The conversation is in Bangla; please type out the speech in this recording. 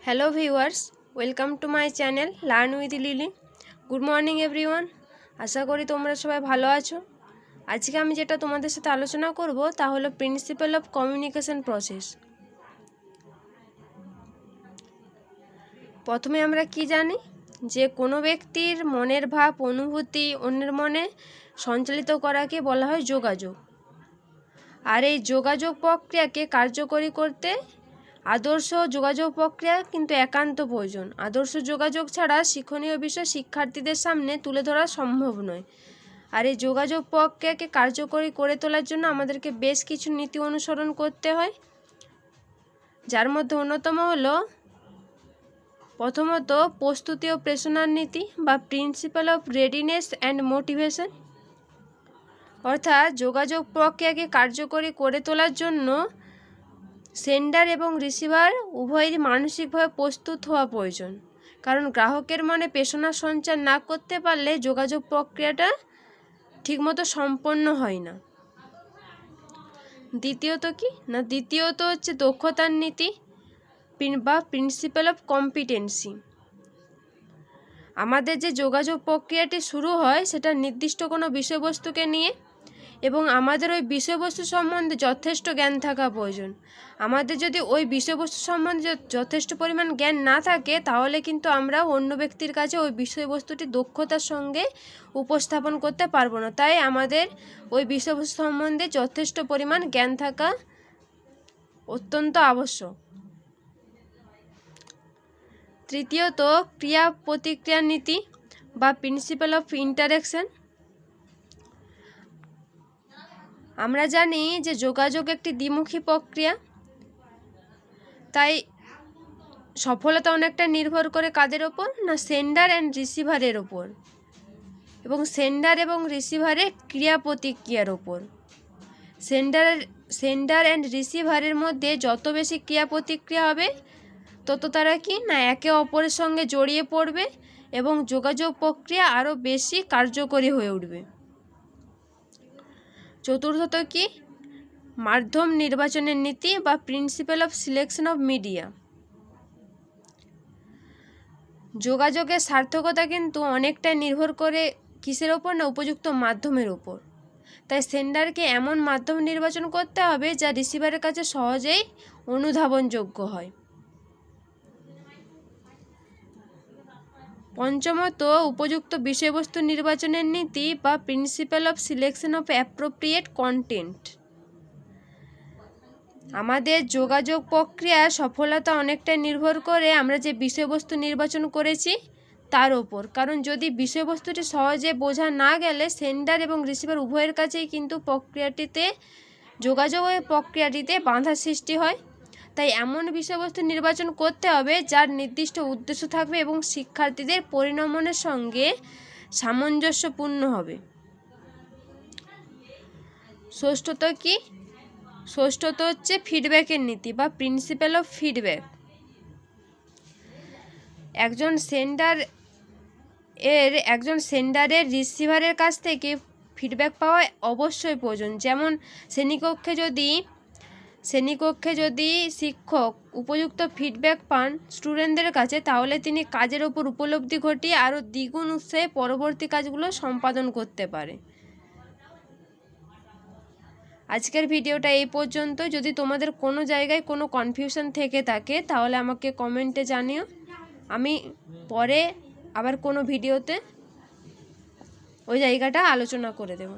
Hello viewers, welcome to my channel learn with Lily. Good morning everyone. আশা করি তোমরা সবাই ভালো আছো। আজকে আমি যেটা তোমাদের সাথে আলোচনা করব তা হলো প্রিন্সিপাল অফ কমিউনিকেশন প্রসেস। প্রথমে আমরা কি জানি যে কোনো ব্যক্তির মনের ভাব অনুভূতি অন্যের মনে সঞ্চালিত করাকে বলা হয় যোগাযোগ। আর এই যোগাযোগ প্রক্রিয়াকে কার্যকরী করতে আদর্শ যোগাযোগ প্রক্রিয়া কিন্তু একান্ত প্রয়োজন। আদর্শ যোগাযোগ ছাড়া শিক্ষণীয় বিষয় শিক্ষার্থীদের সামনে তুলে ধরা সম্ভব নয়। আর এই যোগাযোগ প্রক্রিয়াকে কার্যকরী করে তোলার জন্য আমাদেরকে বেশ কিছু নীতি অনুসরণ করতে হয়, যার মধ্যে অন্যতম হলো প্রথমত প্রস্তুতি ও প্রেরণার নীতি বা principal of readiness and motivation. অর্থাৎ যোগাযোগ প্রক্রিয়াকে কার্যকরী করে তোলার জন্য সেন্ডার এবং রিসিভার উভয়েরই মানসিকভাবে প্রস্তুত হওয়া প্রয়োজন, কারণ গ্রাহকের মনে প্রেরণা সঞ্চার না করতে পারলে যোগাযোগ প্রক্রিয়াটা ঠিকমতো সম্পন্ন হয় না। দ্বিতীয়ত হচ্ছে দক্ষতার নীতি বা প্রিন্সিপাল অফ কম্পিটেন্সি। আমাদের যে যোগাযোগ প্রক্রিয়াটি শুরু হয় সেটা নির্দিষ্ট কোনো বিষয়বস্তুকে নিয়ে, এবং আমাদের ওই বিষয়বস্তু সম্বন্ধে যথেষ্ট জ্ঞান থাকা প্রয়োজন। আমাদের যদি ওই বিষয়বস্তু সম্বন্ধে যথেষ্ট পরিমাণ জ্ঞান না থাকে তাহলে কিন্তু আমরা অন্য ব্যক্তির কাছে ওই বিষয়বস্তুটি দক্ষতার সঙ্গে উপস্থাপন করতে পারবো না। তাই আমাদের ওই বিষয়বস্তু সম্বন্ধে যথেষ্ট পরিমাণ জ্ঞান থাকা অত্যন্ত আবশ্যক। তৃতীয়ত ক্রিয়া প্রতিক্রিয়া নীতি বা প্রিন্সিপাল অফ ইন্টারেকশন। আমরা জানি যে যোগাযোগ একটি দ্বিমুখী প্রক্রিয়া, তাই সফলতা অনেকটা নির্ভর করে কাদের ওপর না সেন্ডার অ্যান্ড রিসিভারের ওপর, এবং সেন্ডার এবং রিসিভারের ক্রিয়া প্রতিক্রিয়ার ওপর। সেন্ডার অ্যান্ড রিসিভারের মধ্যে যত বেশি ক্রিয়া প্রতিক্রিয়া হবে তত তারা কি না একে অপরের সঙ্গে জড়িয়ে পড়বে এবং যোগাযোগ প্রক্রিয়া আরও বেশি কার্যকরী হয়ে উঠবে। চতুর্থত কি মাধ্যম নির্বাচনের নীতি বা principal of selection of media. যোগাযোগের সার্থকতা কিন্তু অনেকটাই নির্ভর করে কিসের ওপর না উপযুক্ত মাধ্যমের ওপর। তাই সেন্ডারকে এমন মাধ্যম নির্বাচন করতে হবে যা রিসিভারের কাছে সহজেই অনুধাবনযোগ্য হয়। পঞ্চমত উপযুক্ত বিষয়বস্তু নির্বাচনের নীতি বা principal of selection of appropriate content. আমাদের যোগাযোগ প্রক্রিয়ার সফলতা অনেকটাই নির্ভর করে আমরা যে বিষয়বস্তু নির্বাচন করেছি তার ওপর, কারণ যদি বিষয়বস্তুটি সহজে বোঝা না গেলে সেন্ডার এবং রিসিভার উভয়ের কাছেই কিন্তু যোগাযোগের প্রক্রিয়াটিতে বাধা সৃষ্টি হয়। তাই এমন বিষয়বস্তু নির্বাচন করতে হবে যার নির্দিষ্ট উদ্দেশ্য থাকবে এবং শিক্ষার্থীদের পরিণমনের সঙ্গে সামঞ্জস্যপূর্ণ হবে। ষষ্ঠত হচ্ছে ফিডব্যাকের নীতি বা প্রিন্সিপাল অফ ফিডব্যাক। একজন সেন্ডারের রিসিভারের কাছ থেকে ফিডব্যাক পাওয়া অবশ্যই প্রয়োজন। যেমন শ্রেণীকক্ষে যদি শিক্ষক উপযুক্ত ফিডব্যাক পান স্টুডেন্টদের কাছে, তাহলে তিনি কাজের ওপর উপলব্ধি ঘটিয়ে আরও দ্বিগুণ উৎসাহে পরবর্তী কাজগুলো সম্পাদন করতে পারে। আজকের ভিডিওটা এই পর্যন্ত। যদি তোমাদের কোনো জায়গায় কোনো কনফিউশন থেকে থাকে তাহলে আমাকে কমেন্টে জানিও, আমি পরে আবার কোনো ভিডিওতে ওই জায়গাটা আলোচনা করে দেব।